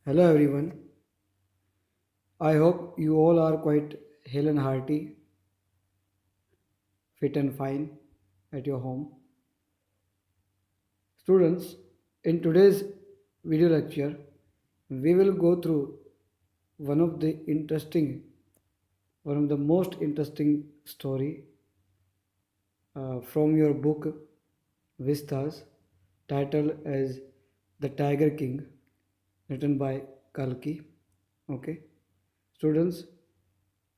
Hello everyone. I hope you all are quite hale and hearty, fit and fine at your home. Students, in today's video lecture, we will go through one of the interesting, one of the most interesting story from your book Vistas, titled as The Tiger King, written by Kalki. Okay, students,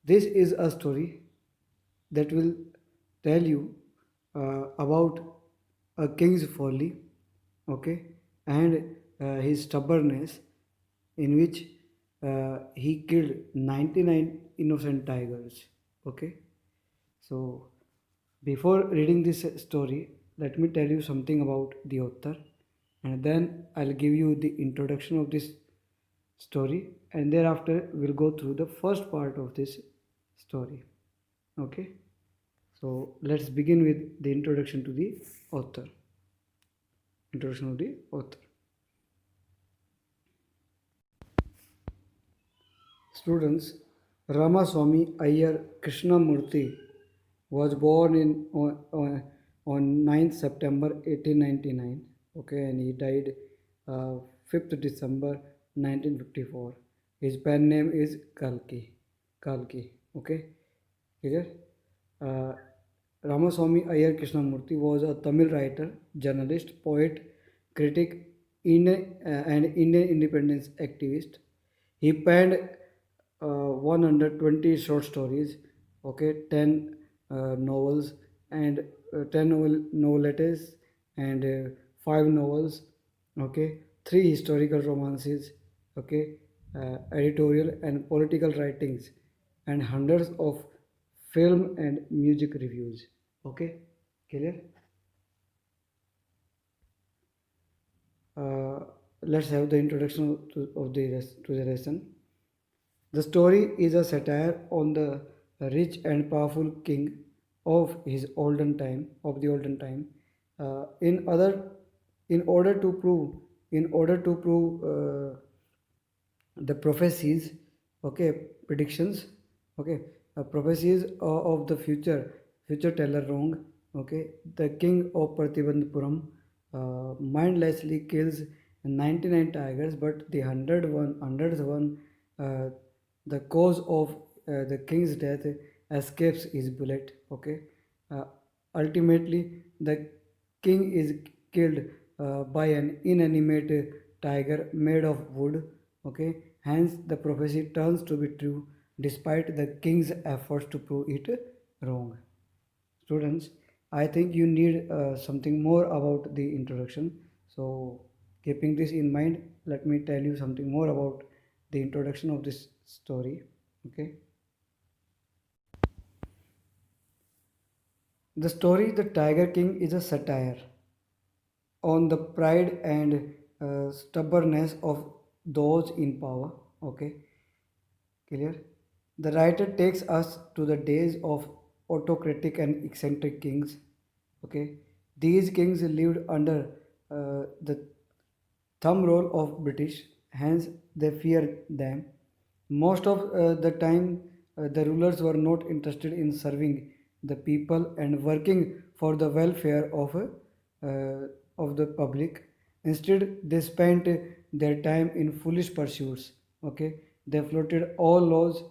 this is a story that will tell you about a king's folly, okay, and his stubbornness, in which he killed 99 innocent tigers. Okay, so before reading this story, let me tell you something about the author, and then I'll give you the introduction of this story, and thereafter we'll go through the first part of this story. Okay. So let's begin with the introduction to the author. Introduction of the author. Students, Ramaswamy Iyer Krishnamurthy was born on 9th September 1899. Okay, and he died 5th December 1954. His pen name is Kalki. Kalki. Okay, clear? Uh, Ramaswamy Iyer Krishnamurthy was a Tamil writer, journalist, poet, critic, and Indian independence activist. He penned 120 short stories, okay, 10 novels, and 10 novelettes, and 5 novels, okay, 3 historical romances, okay, editorial and political writings, and hundreds of film and music reviews. Okay, clear? Uh, let's have the introduction to the lesson. The story is a satire on the rich and powerful king of his olden time, of the olden time. Uh, in other, in order to prove, in order to prove the prophecies, okay, predictions, okay, prophecies of the future teller wrong, okay, the king of Pratibandhapuram mindlessly kills 99 tigers, but the 100th one, uh, the cause of the king's death, escapes his bullet, okay. uh, Ultimately the king is killed by an inanimate tiger made of wood, okay. Hence the prophecy turns to be true despite the king's efforts to prove it wrong. Students, I think you need something more about the introduction. So keeping this in mind, let me tell you something more about the introduction of this story. Okay. The story The Tiger King is a satire on the pride and stubbornness of those in power. Okay, clear? The writer takes us to the days of autocratic and eccentric kings. Okay, these kings lived under the thumb rule of British, hence they feared them. Most of the time, the rulers were not interested in serving the people and working for the welfare of the public. Instead, they spent their time in foolish pursuits. Okay, they flouted all laws,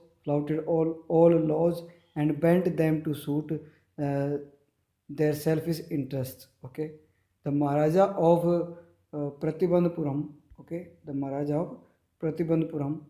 and bent them to suit their selfish interests. Okay, the Maharaja of Pratibandhapuram, okay, the Maharaja of Pratibandhapuram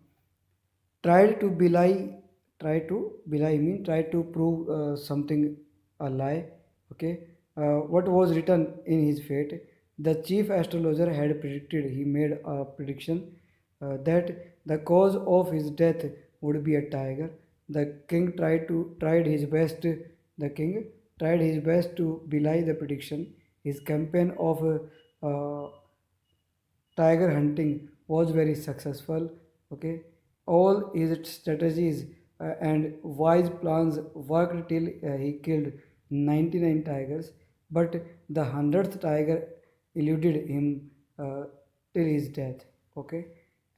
tried to belie mean try to prove something a lie, okay. What was written in his fate, the chief astrologer had predicted, he made a prediction that the cause of his death would be a tiger. The king tried his best, the king tried his best to belie the prediction. His campaign of tiger hunting was very successful, okay. All his strategies and wise plans worked till he killed 99 tigers, but the 100th tiger eluded him till his death, okay.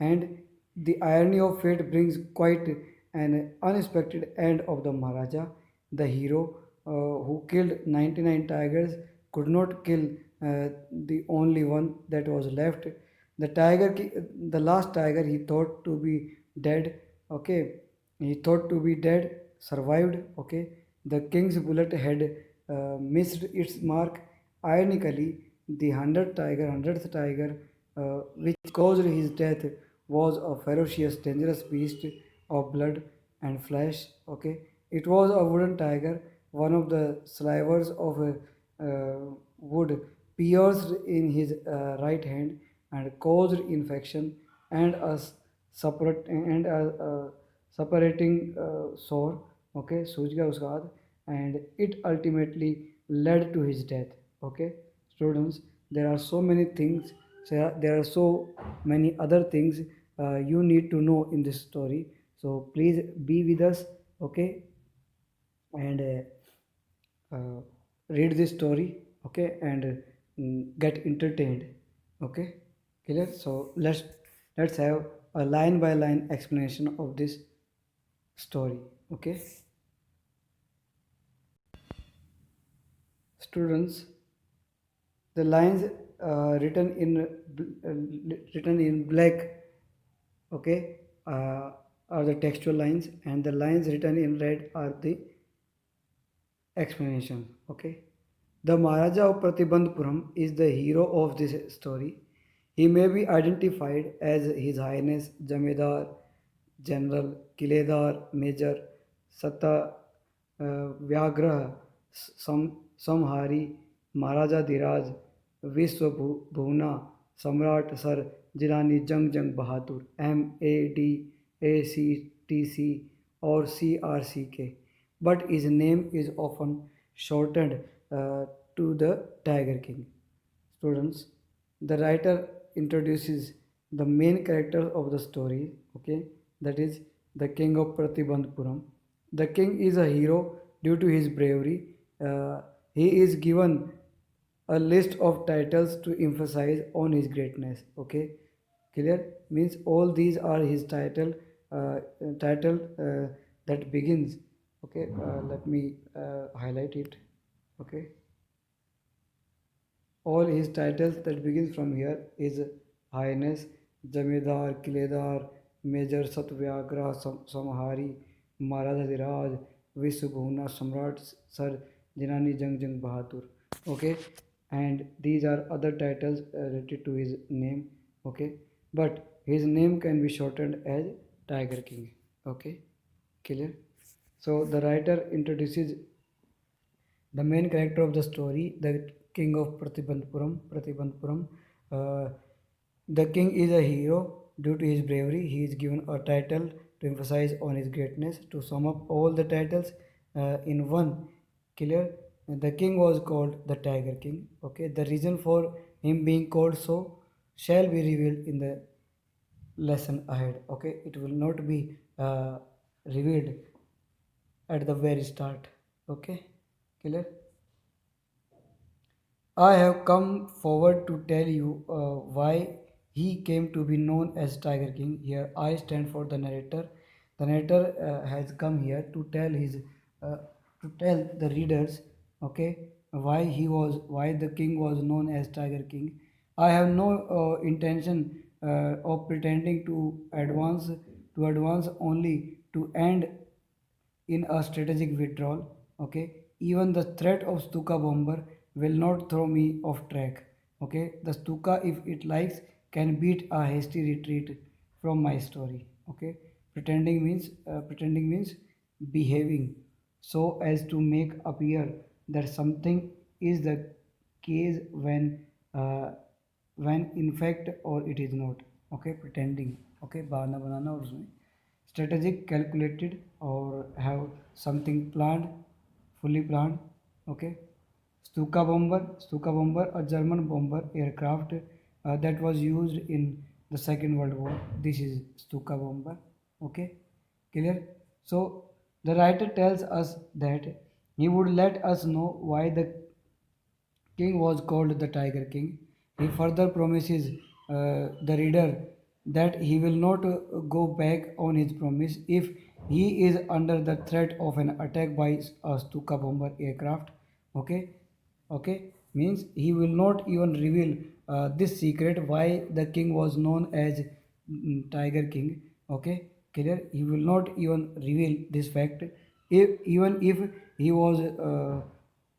And the irony of fate brings quite an unexpected end of the Maharaja. The hero who killed 99 tigers could not kill the only one that was left. The last tiger he thought to be dead, okay, he thought to be dead, survived, okay. The king's bullet had missed its mark. Ironically, the hundredth tiger, which caused his death, was a ferocious, dangerous beast of blood and flesh. Okay, it was a wooden tiger, one of the slivers of a wood pierced in his right hand and caused infection and a separating sore. Okay, सूज गया उसका हाथ, and it ultimately led to his death. Okay, students, there are so many things, there are so many other things you need to know in this story. So please be with us, okay, and read this story, okay, and get entertained, okay, clear. So let's have a line by line explanation of this story, okay. Students, the lines written in black, okay, are the textual lines, and the lines written in red are the explanation, okay. The Maharaja of Pratibandpuram is the hero of this story. He may be identified as His Highness Jamedar General Kiledar Major Sata Vyagraha Samhari Maharaja Dhiraj Vishwa Bhuna Samrat Sir Jilani Jung Jung Bahadur MADACTC or CRCK, but his name is often shortened to the Tiger King. Students, the writer introduces the main character of the story, okay, that is the king of Pratibandpuram. The king is a hero due to his bravery. He is given a list of titles to emphasize on his greatness, okay, clear. Means all these are his title that begins, okay. Let me highlight it, okay. All his titles that begins from here is Highness, Jamidar, Kiledar, Major Satyagraha Samhari, Maharaja Dhiraj, Vishwabhuna Samrat Sir Jinani Jung Jung Bahadur. Okay, and these are other titles related to his name. Okay, but his name can be shortened as Tiger King. Okay, clear. So the writer introduces the main character of the story, the king of Pratibandpuram. The king is a hero due to his bravery. He is given a title to emphasize on his greatness. To sum up all the titles in one, clear. The king was called the Tiger King. Okay, the reason for him being called so shall be revealed in the lesson ahead. Okay, it will not be revealed at the very start. Okay, clear. I have come forward to tell you why he came to be known as Tiger King. Here I stand for the narrator. The narrator has come here uh, to tell the readers, okay, why the king was known as Tiger King. I have no intention of pretending to advance only to end in a strategic withdrawal. Okay, even the threat of Stuka bomber will not throw me off track. Okay, the Stuka, if it likes, can beat a hasty retreat from my story. Okay, pretending means behaving so as to make appear that something is the case uh, when in fact or it is not. Okay, pretending, okay, बहाना बनाना और उसमें strategic, calculated, or have something planned, fully planned. Okay, Stuka bomber, a German bomber aircraft that was used in the Second World War. This is Stuka bomber. Okay, clear. So the writer tells us that he would let us know why the king was called the Tiger King. He further promises the reader that he will not go back on his promise if he is under the threat of an attack by a Stuka bomber aircraft. Okay, okay, means he will not even reveal this secret why the king was known as Tiger King. Okay, clear? He will not even reveal this fact if even if he was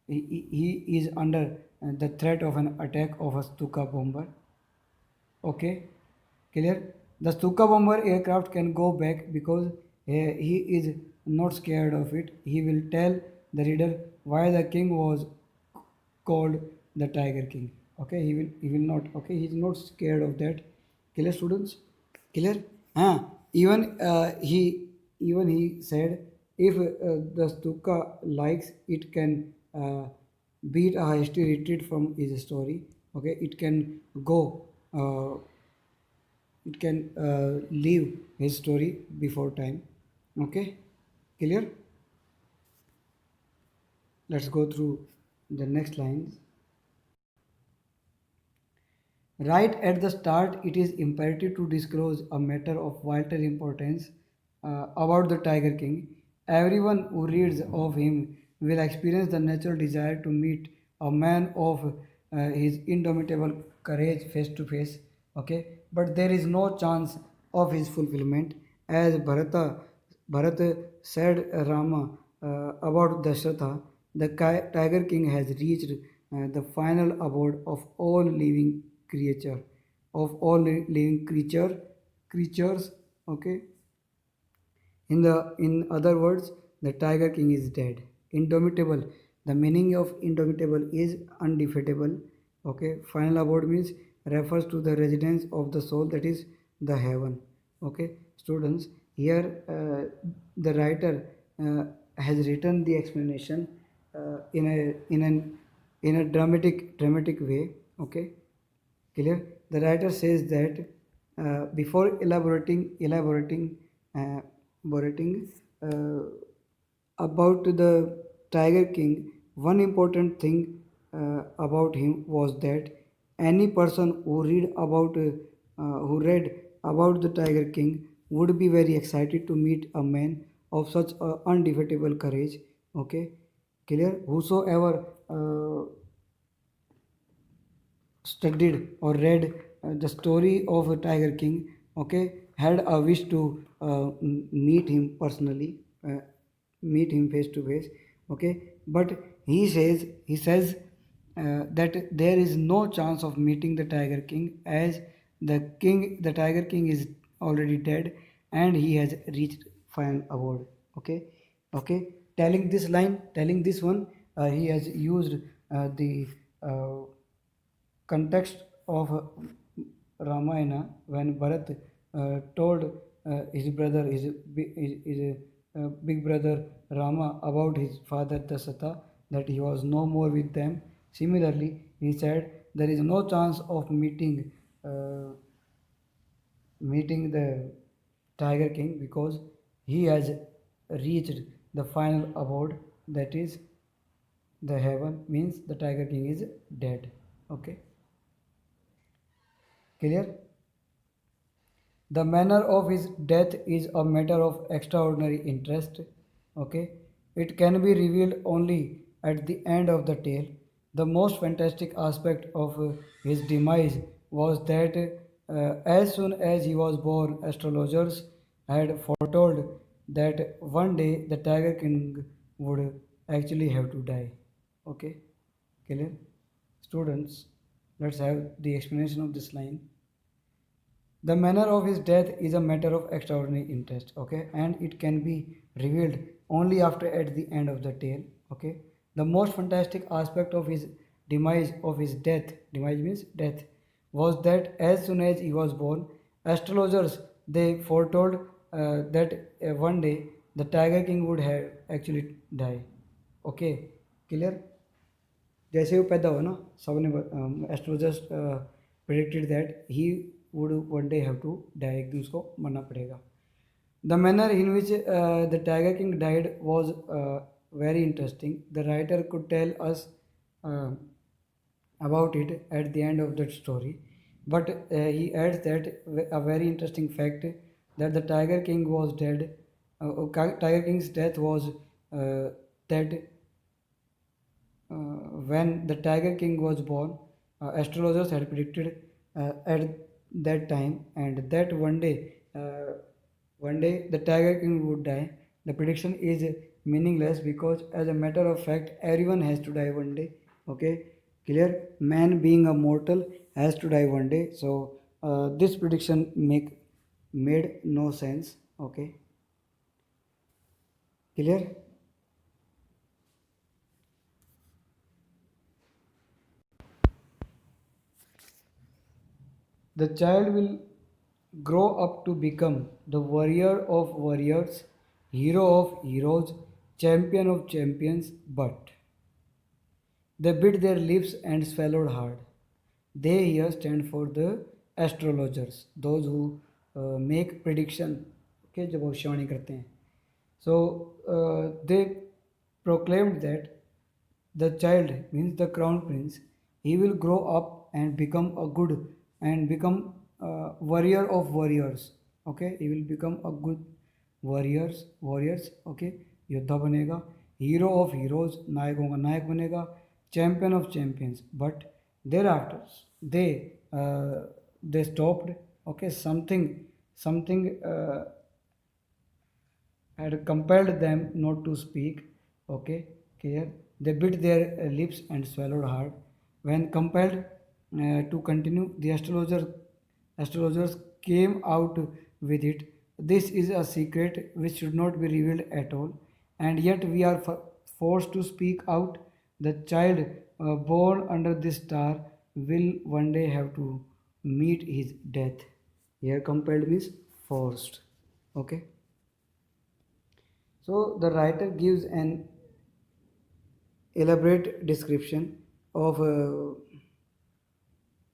he is under the threat of an attack of a Stuka bomber. Okay, clear? The Stuka bomber aircraft can go back because he is not scared of it. He will tell the reader why the king was called the Tiger King. Okay, he will not. Okay, he is not scared of that. Clear, students? Clear? Even he said if the Stuka likes, it can beat a hasty retreat from his story. Okay, it can go. It can leave his story before time. Okay, clear? Let's go through the next lines. Right at the start, it is imperative to disclose a matter of vital importance about the Tiger King. Everyone who reads of him will experience the natural desire to meet a man of his indomitable courage face to face. Okay, but there is no chance of his fulfillment, as Bharat said Rama about Dasharatha. The Tiger King has reached the final abode of all living creature, of all living creatures. Okay, in other words, the Tiger King is dead. Indomitable. The meaning of indomitable is undefeatable. Okay. Final abode means refers to the residence of the soul, that is the heaven. Okay. Students, here the writer has written the explanation in a dramatic way. Okay. Clear? The writer says that before uh, elaborating about the Tiger King, one important thing about him was that any person who read about the Tiger King would be very excited to meet a man of such undefeatable courage. Okay, clear? Whosoever studied or read the story of a Tiger King, okay, had a wish to meet him personally, meet him face to face, okay, but he says that there is no chance of meeting the Tiger King as the Tiger King is already dead and he has reached final award. Okay, okay, telling this one, he has used the context of Ramayana when Bharat told his brother, his big brother Rama about his father Dashatha that he was no more with them. Similarly, he said there is no chance of meeting the Tiger King because he has reached the final abode, that is the heaven, means the Tiger King is dead. Okay, clear? The manner of his death is a matter of extraordinary interest. Okay, it can be revealed only at the end of the tale. The most fantastic aspect of his demise was that as soon as he was born, astrologers had foretold that one day the Tiger King would actually have to die. Okay, clear? Students, let's have the explanation of this line. The manner of his death is a matter of extraordinary interest, okay, and it can be revealed only after at the end of the tale, okay. The most fantastic aspect of his demise means death, was that as soon as he was born, astrologers they foretold that one day the Tiger King would have actually die, okay, clear? जैसे वो पैदा हुआ ना सबने astrologers predicted that he would one day have to die, एक दिन उसको मरना पड़ेगा. The manner in which the tiger king died was very interesting. The writer could tell us about it at the end of that story. But he adds that a very interesting fact that the Tiger King was dead. Tiger King's death was dead when the Tiger King was born. Astrologers had predicted at that time, and that one day the Tiger King would die. The prediction is meaningless because, as a matter of fact, everyone has to die one day. Okay, clear? Man being a mortal has to die one day. So this prediction made no sense. Okay, clear? The child will grow up to become the warrior of warriors, hero of heroes, champion of champions, but they bit their lips and swallowed hard. They here stand for the astrologers, those who make prediction, okay, जो भविष्यवाणी करते हैं. So they proclaimed that the child means the crown prince. He will grow up and become a good and become warrior of warriors. Okay, he will become a good warriors. Okay, योद्धा बनेगा. Hero of heroes, नायकों का नायक बनेगा. Champion of champions. But thereafter they stopped. Okay, something had compelled them not to speak. Okay, clear? They bit their lips and swallowed hard. When compelled to continue, the astrologers came out with it. This is a secret which should not be revealed at all, and yet we are forced to speak out. The child born under this star will one day have to meet his death. Here, compelled means forced. Okay. So the writer gives an elaborate description of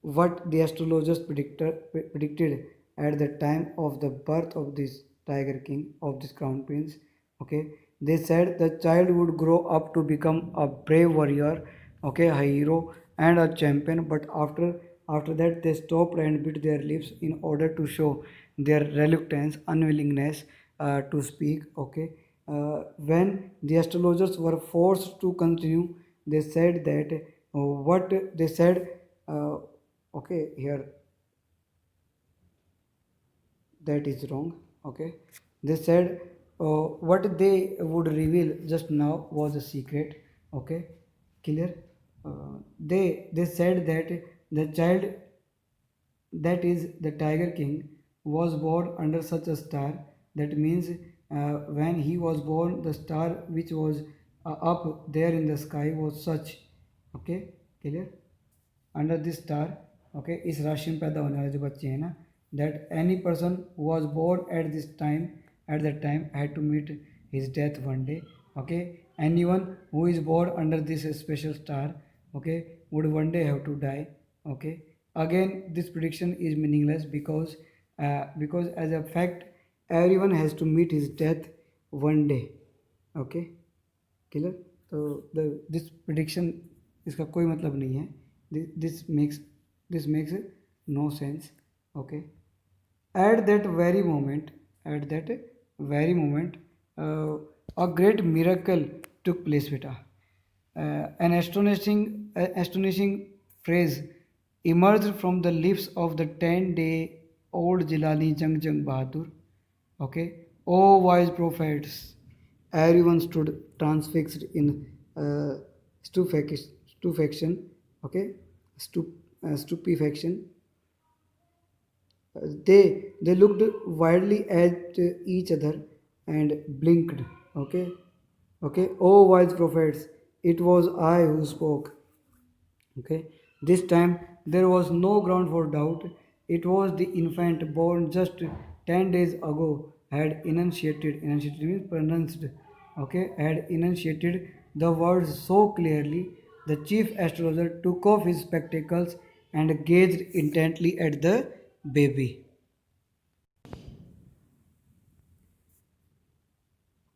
what the astrologers predicted at the time of the birth of this tiger king, of this crown prince. Okay, they said the child would grow up to become a brave warrior, okay, a hero and a champion, but after that they stopped and bit their lips in order to show their reluctance, unwillingness to speak. Okay, when the astrologers were forced to continue, they said that what they said. Okay, here that is wrong. Okay, they said what they would reveal just now was a secret. Okay, clear? They said that the child, that is the tiger king, was born under such a star. That means when he was born, the star which was up there in the sky was such. Okay, clear? Under this star, okay, इस राशि में पैदा होने वाले जो बच्चे हैं ना, that any person was born at this time, at that time had to meet his death one day. Okay, any one who is born under this special star, okay, would one day have to die. Okay, again this prediction is meaningless because as a fact everyone has to meet his death one day. Okay, clear? तो this prediction, इसका कोई मतलब नहीं है. this makes this makes no sense. Okay, at that very moment, uh, a great miracle took place, beta. An astonishing phrase emerged from the lips of the 10-day-old Jilani Jang Bahadur. Okay, oh wise prophets. Everyone stood transfixed in stupefaction. Okay, stupefaction. They looked wildly at each other and blinked. Okay, okay, oh wise prophets, it was I who spoke. Okay, this time there was no ground for doubt. It was the infant born just 10 days ago had enunciated means pronounced. Okay, had enunciated the words so clearly. The chief astrologer took off his spectacles and gazed intently at the baby.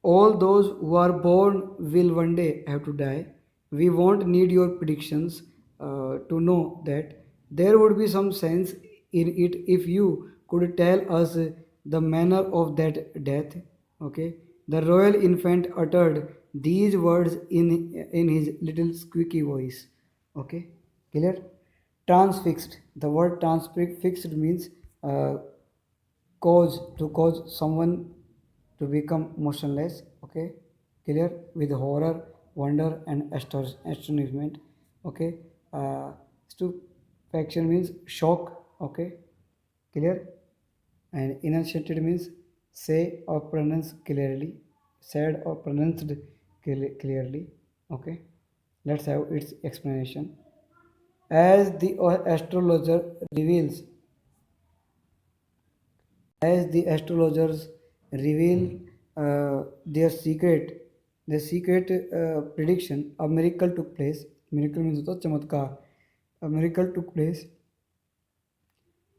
All those who are born will one day have to die. We won't need your predictions to know that there would be some sense in it if you could tell us the manner of that death. Okay, the royal infant uttered these words in his little squeaky voice. Okay, clear? Transfixed, the word transfixed means uh, cause someone to become motionless. Okay, clear? With horror, wonder and astonishment. Okay, stupefaction means shock. Okay, clear? And enunciated means say or pronounce clearly, said or pronounced clearly. Okay, let's have its explanation. As the astrologer reveals, as the astrologers reveal their secret prediction, a miracle took place. Miracle means होता है चमत्कार. A miracle took place.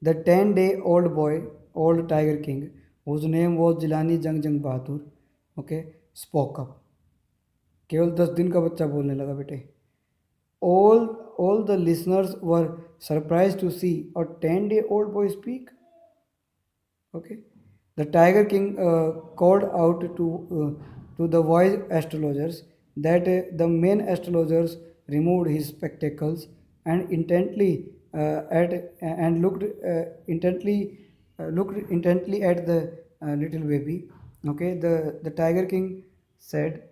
The 10-day-old boy, old Tiger King, whose name was Jilani Jang Bahadur, okay, spoke up. केवल 10 दिन का बच्चा बोलने लगा बेटे. All the listeners were surprised to see a 10-day-old boy speak. Okay, the Tiger King called out to the wise astrologers that the main astrologers removed his spectacles and intently at and looked intently at the little baby. Okay, the Tiger King said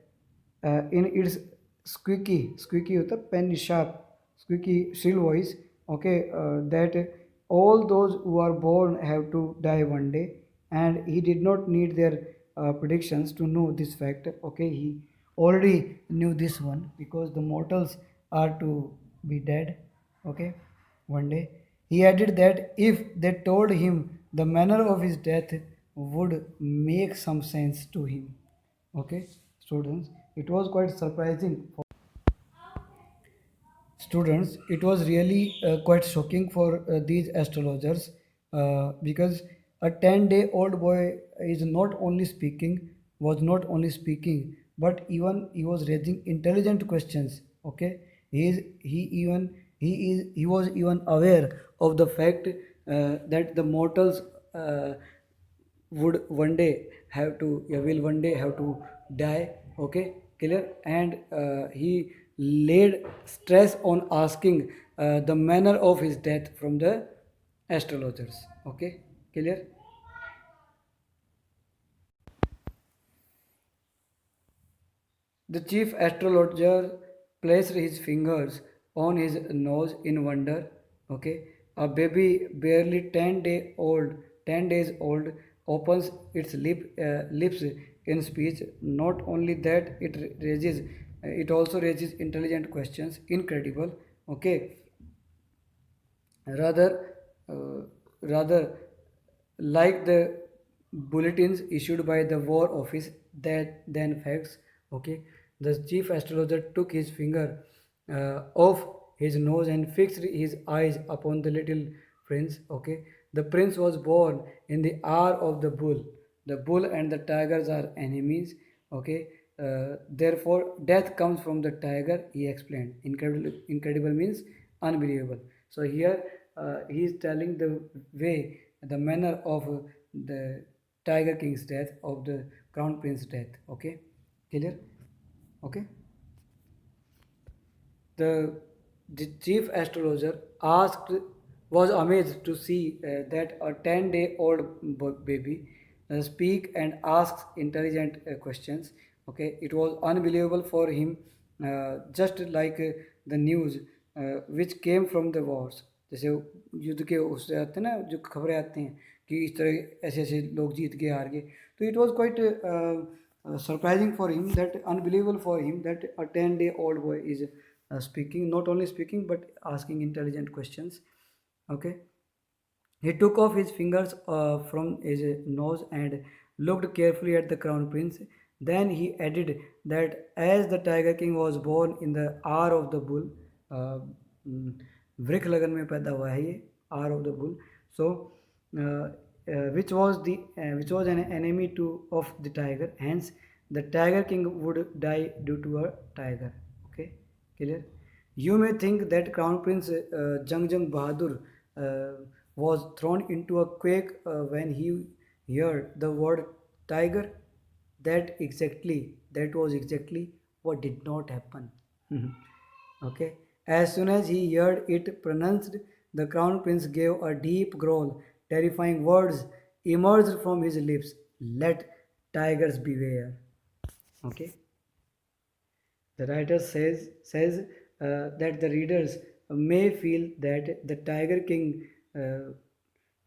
in its squeaky होता pen sharp squeaky shrill voice. Okay, that all those who are born have to die one day, and he did not need their predictions to know this fact. Okay, he already knew this one because the mortals are to be dead. Okay, one day he added that if they told him the manner of his death would make some sense to him. Okay, students, it was quite surprising for students. It was really quite shocking for these astrologers because a 10-day-old boy is not only speaking, was not only speaking, but even he was raising intelligent questions. Okay, he was even aware of the fact that the mortals would one day have to will one day have to die. Okay, clear? And he laid stress on asking the manner of his death from the astrologers. Okay, clear? The chief astrologer placed his fingers on his nose in wonder. Okay, a baby barely 10 days old, opens its lips in speech. Not only that, it also raises intelligent questions. Incredible. Okay, rather uh, rather like the bulletins issued by the war office that then facts. Okay, the chief astrologer took his finger off his nose and fixed his eyes upon the little prince. Okay, the prince was born in the hour of the bull. The bull and the tigers are enemies. Okay, therefore death comes from the tiger, he explained. Incredible means unbelievable. So here he is telling the way, the manner of the Tiger King's death, of the Crown Prince's death. Okay, clear? Okay. The, the chief astrologer asked, was amazed to see that a 10-day-old baby speak and asks intelligent questions. Okay, it was unbelievable for him, just like the news which came from the wars. जैसे युद्ध के उससे आते हैं ना, जो खबरें आती हैं कि इस तरह ऐसे ऐसे लोग जीत गए, हार गए. तो it was quite surprising for him, that unbelievable for him, that a 10-day-old boy is speaking, not only speaking but asking intelligent questions. Okay, he took off his fingers from his nose and looked carefully at the crown prince. Then he added that as the Tiger King was born in the hour of the bull, uh, mm, वृक्ष लगन में पैदा हुआ है ये, hour of the bull. So which was an enemy to of the tiger. Hence, the Tiger King would die due to a tiger. Okay, clear? You may think that Crown Prince Jang Bahadur was thrown into a quake when he heard the word tiger. That was exactly what did not happen. Okay. As soon as he heard it pronounced, the crown prince gave a deep growl. Terrifying words emerged from his lips. Let tigers beware. Okay. The writer that the readers may feel that the Tiger King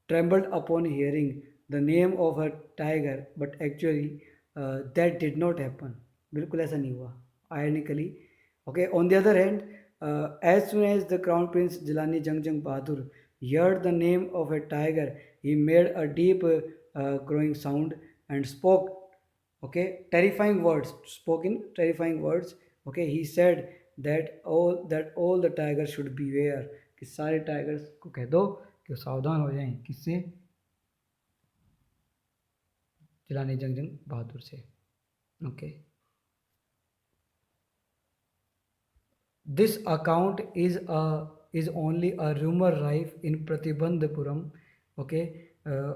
trembled upon hearing the name of a tiger, but actually that did not happen. बिल्कुल ऐसा नहीं हुआ. Ironically, okay. On the other hand, as soon as the Crown Prince Jilani Jangjang Bahadur heard the name of a tiger, he made a deep growing sound and spoke, okay, terrifying words, spoke in terrifying words. Okay, he said that all the tigers should beware, कि सारे tigers को कह दो कि वो सावधान हो जाएं. किससे? जिलानी जंग बहादुर से. Okay. This account is only a rumor rife in Pratibandhapuram, okay,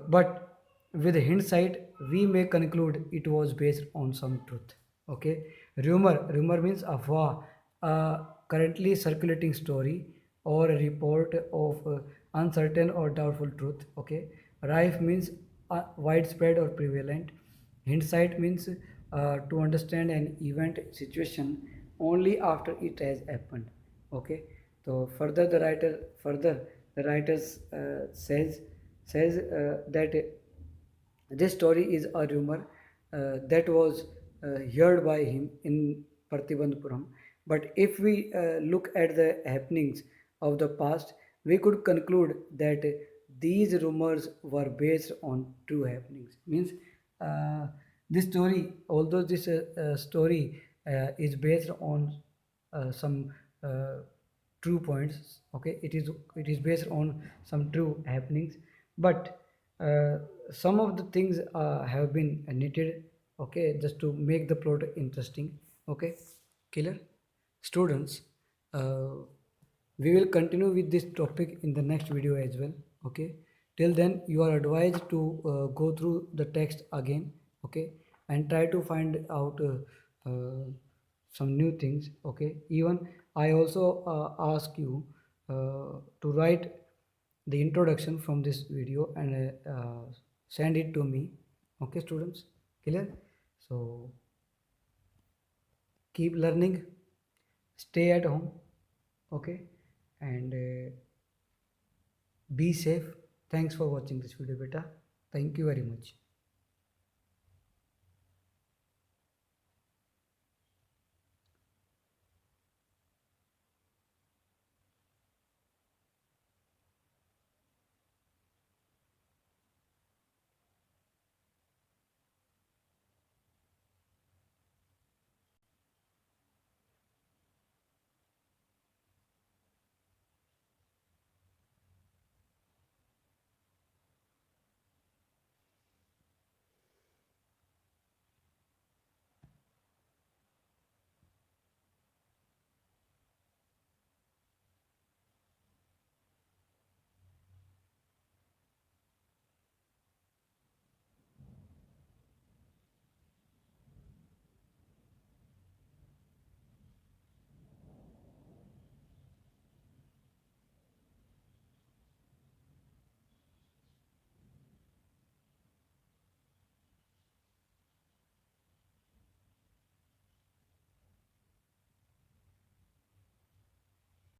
but with hindsight we may conclude it was based on some truth. Okay, rumor means afwah, a currently circulating story or a report of uncertain or doubtful truth. Okay, rife means widespread or prevalent. Hindsight means to understand an event situation only after it has happened. Okay. So further the writers says that this story is a rumor that was heard by him in Partibandpuram. But if we look at the happenings of the past, we could conclude that these rumors were based on true happenings. Means uh, this story, although this story is based on some true points, okay, it is based on some true happenings, but uh, some of the things have been knitted, okay, just to make the plot interesting. Okay, killer students, uh, we will continue with this topic in the next video as well. Okay, till then you are advised to go through the text again. Okay, and try to find out some new things. Okay, even I also ask you to write the introduction from this video and send it to me. Okay, students, clear? So keep learning, stay at home. Okay, and be safe. Thanks for watching this video, beta. Thank you very much.